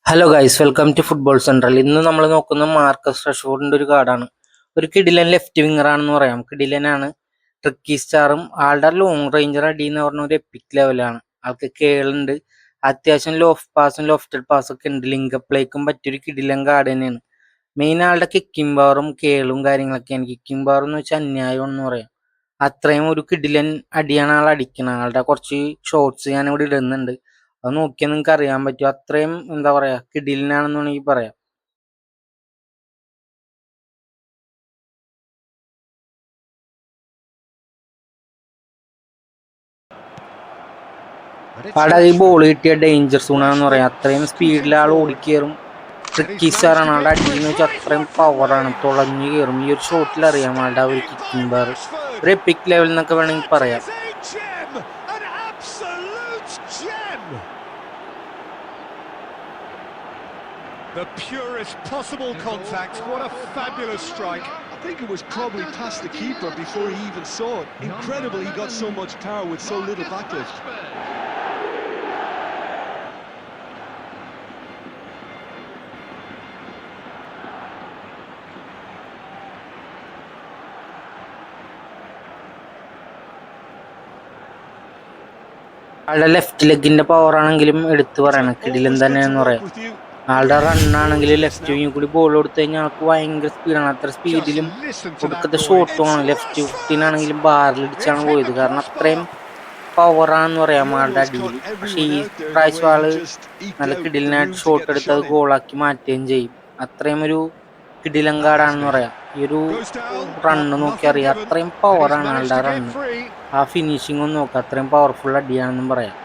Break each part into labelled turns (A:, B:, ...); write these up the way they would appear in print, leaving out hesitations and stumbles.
A: Hello guys, welcome to football central. ഇന്ന് നമ്മൾ നോക്കുന്ന മാർക്കസ് റഷ്ഫോർഡിന്റെ ഒരു കാർഡാണ്. ഒരു കിഡിലൻ ലെഫ്റ്റ് വിങ്ങർ ആണെന്ന് പറയാം. കിഡിലനാണ്, ട്രിക്കി സ്റ്റാറും ആളുടെ ലോങ് റേഞ്ചർ അടി എന്ന് പറഞ്ഞ ഒരു എപ്പിക് ലെവലാണ്. ആൾക്ക് കേളുണ്ട്, അത്യാവശ്യം ലോഫ് പാസും ലോഫ്റ്റഡ് പാസൊക്കെ ഉണ്ട്. ലിങ്ക് പ്ലേക്കും പറ്റിയൊരു കിഡിലൻ കാർഡ് തന്നെയാണ്. മെയിൻ ആളുടെ കിക്കിംഗ് പവറും കേളും കാര്യങ്ങളൊക്കെയാണ്. കിക്കിംഗ് പവർ എന്ന് വെച്ചാൽ അന്യായം എന്ന് പറയാം. അത്രയും ഒരു കിഡിലൻ അടിയാണ് ആൾ അടിക്കുന്നത്. ആളുടെ കുറച്ച് ഷോട്ട്സ് ഞാൻ ഇവിടെ ഇടുന്നുണ്ട്, അത് നോക്കിയാൽ നിങ്ങൾക്ക് അറിയാൻ പറ്റും. അത്രയും എന്താ പറയാ, കിടിലനാണെന്ന് വേണമെങ്കിൽ പറയാം. അവിടെ ഈ ബോൾ കിട്ടിയ ഡേഞ്ചർ സോണാണെന്ന് പറയാം. അത്രയും സ്പീഡിൽ ആൾ ഓടിക്കേറും. ട്രിക്കി സ്റ്റാറാണ്. ആളുടെ അടിയെന്ന് വെച്ചാൽ അത്രയും പവറാണ്, തുളഞ്ഞു കയറും. ഈ ഒരു ഷോട്ടിൽ അറിയാം ആളുടെ ഒരു കിക്കിംഗ് പവർ. ഒരു എപ്പിക് ലെവൽ എന്നൊക്കെ വേണമെങ്കിൽ പറയാം.
B: The purest possible contact. What a fabulous strike.
C: I think it was probably past the keeper before he even saw it. Incredible he got so much power with so little backlift.
A: ആളുടെ left ലെഗിന്റെ power ആണെങ്കിലും എടുത്തു പറയണം, കിടിലൻ തന്നെയാണെന്ന് പറയാം. ആളുടെ റണ്ണാണെങ്കിൽ left വിങ്ങിൽ കൂടി ball കൊടുത്തു കഴിഞ്ഞാൽ ആൾക്ക് ഭയങ്കര സ്പീഡാണ്. അത്ര സ്പീഡിലും കൊടുക്കത്തെ ഷോട്ടുമാണ്. ലെഫ്റ്റ് 15 ആണെങ്കിലും ബാറിലിടിച്ചാണ് പോയത്, കാരണം അത്രയും പവറാണെന്ന് പറയാം ആളുടെ അടിയിൽ. പക്ഷെ ഈ പ്രാവശ്യം ആള് നല്ല കിടിലനായിട്ട് ഷോട്ട് എടുത്ത് അത് ഗോളാക്കി മാറ്റുകയും ചെയ്യും. അത്രയും ഒരു കിടിലൻ കാർഡാണെന്ന് പറയാം. ഈ ഒരു റണ്ണ് നോക്കി അറിയാം, അത്രയും പവറാണ് ആളുടെ റണ്ണ്. ആ ഫിനിഷിംഗ് ഒന്ന് നോക്കാം, അത്രയും പവർഫുൾ അടിയാണെന്നും പറയാം.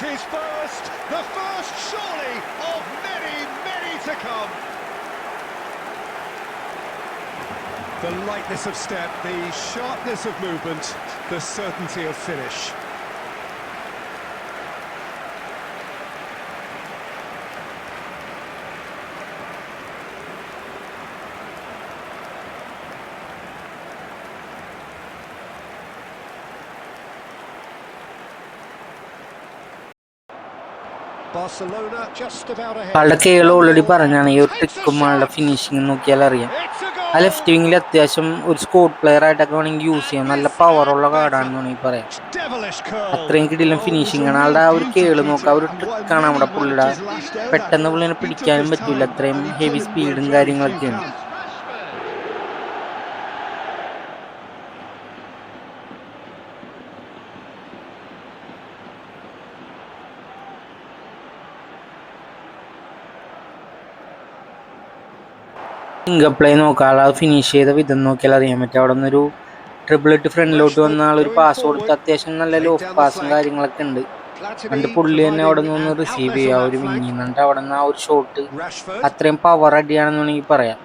B: His first, the first surely of many, many to come. The lightness of step, the sharpness of movement, the certainty of finish.
A: ആളുടെ കേൾ ഓൾറെഡി പറഞ്ഞാണ്. ഈ ഒരു ട്രിക്കും ആളുടെ ഫിനിഷിംഗ് നോക്കിയാൽ അറിയാം. ആ ലെഫ്റ്റ് വിങ്ങിൽ അത്യാവശ്യം ഒരു സ്കോഡ് പ്ലെയർ ആയിട്ടൊക്കെ വേണമെങ്കിൽ യൂസ് ചെയ്യാം. നല്ല പവറുള്ള കാർഡാണെന്ന് വേണമെങ്കിൽ പറയാം. അത്രയും കിടിലൻ ഫിനിഷിംഗ് ആണ്. ആളുടെ ആ ഒരു കേള് നോക്കാം, ആ ഒരു ട്രിക്കാണ് നമ്മുടെ പുള്ളിയുടെ. പെട്ടെന്ന് പുള്ളിനെ പിടിക്കാനും പറ്റില്ല, അത്രയും ഹെവി സ്പീഡും കാര്യങ്ങളൊക്കെയാണ്. ലിങ്ക് പ്ലേ നോക്കാം, അത് ഫിനിഷ് ചെയ്ത വിധം നോക്കിയാൽ അറിയാൻ പറ്റും. അവിടെ നിന്നൊരു ട്രിപ്പിൾ ഇട്ട് ഫ്രണ്ടിലോട്ട് വന്ന ആളൊരു പാസ് കൊടുത്ത് അത്യാവശ്യം നല്ല ലോഫ് പാസും കാര്യങ്ങളൊക്കെ ഉണ്ട്. എന്നിട്ട് പുള്ളി തന്നെ അവിടെ നിന്ന് റിസീവ് ചെയ്യുക ഒരു വിങ്ങി. എന്നിട്ട് അവിടെ നിന്ന് ആ ഒരു ഷോട്ട് അത്രയും പവർ അടിയാണെന്ന് വേണമെങ്കിൽ പറയാം.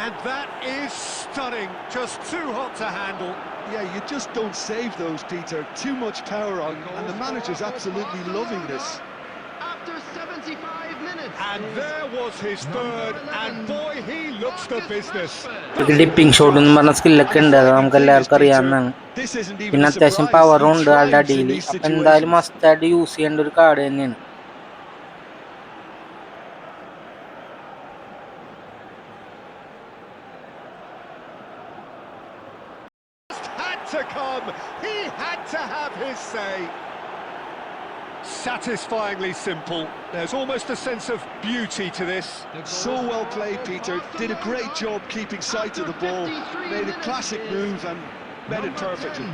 B: And that is stunning, just too hot to handle.
C: Yeah, you just don't save those, Peter. Too much power on, and the manager's absolutely loving this.
D: After 75 minutes.
B: And there was his third, and boy, he looks the business.
A: Dipping shot എന്ന് പറഞ്ഞ സ്കില്ലൊക്കെ ഉണ്ട്, അത് നമുക്ക് എല്ലാവർക്കും അറിയാവുന്നതാണ്. പിന്നെ അത്യാവശ്യം പവറും ഉണ്ട് ആളുടെ അടിയിൽ. അപ്പൊ എന്തായാലും മസ്റ്റായിട്ട് യൂസ് ചെയ്യേണ്ട ഒരു കാർഡ് തന്നെയാണ്.
B: To come, he had to have his say. Satisfyingly simple. There's almost a sense of beauty to this.
C: So well played, Peter. Did a great job keeping sight of the ball. Made a classic move and met it perfectly.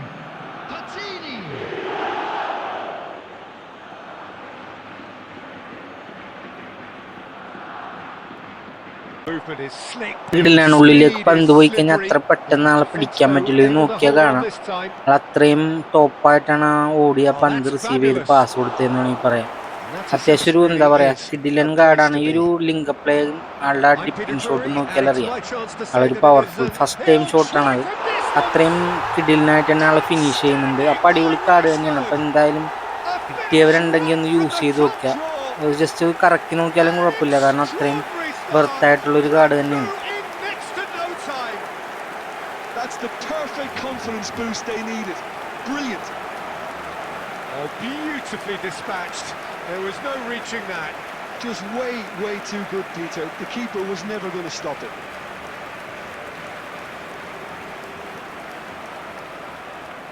A: കിടിലാണ്. ഉള്ളിലേക്ക് പന്ത് പോയി കഴിഞ്ഞാൽ അത്ര പെട്ടെന്ന് ആളെ പിടിക്കാൻ പറ്റില്ല. ഇത് നോക്കിയാൽ കാണാം, അത്രയും ടോപ്പായിട്ടാണ് ഓടിയ പന്ത് റിസീവ് ചെയ്ത് പാസ് കൊടുത്തതെന്ന് വേണമെങ്കിൽ പറയാം. അത്യാവശ്യം ഒരു എന്താ പറയാ, കിഡിലൻ കാർഡാണ്. ഈ ഒരു ലിങ്ക് പ്ലേ ആളുടെ ഡിപ്പിംഗ് ഷോട്ട് നോക്കിയാൽ അറിയാം. അതൊരു പവർഫുൾ ഫസ്റ്റ് ടൈം ഷോട്ടാണ് അത്. അത്രയും കിടിലിനായിട്ട് തന്നെ ആളെ ഫിനിഷ് ചെയ്യുന്നുണ്ട്. അപ്പം അടിപൊളി കാർഡ് തന്നെയാണ്. അപ്പം എന്തായാലും കിട്ടിയവരുണ്ടെങ്കിൽ ഒന്ന് യൂസ് ചെയ്ത് നോക്കുക. അത് ജസ്റ്റ് കറക്കി നോക്കിയാലും കുഴപ്പമില്ല, കാരണം അത്രയും വെർത്തായിട്ടുള്ളൊരു കാർഡ് തന്നെയാണ്.
C: That's the perfect confidence boost they needed. Brilliant.
B: Oh, beautifully dispatched. There was no reaching that.
C: Just way too good, Peter. The keeper was never going to stop it.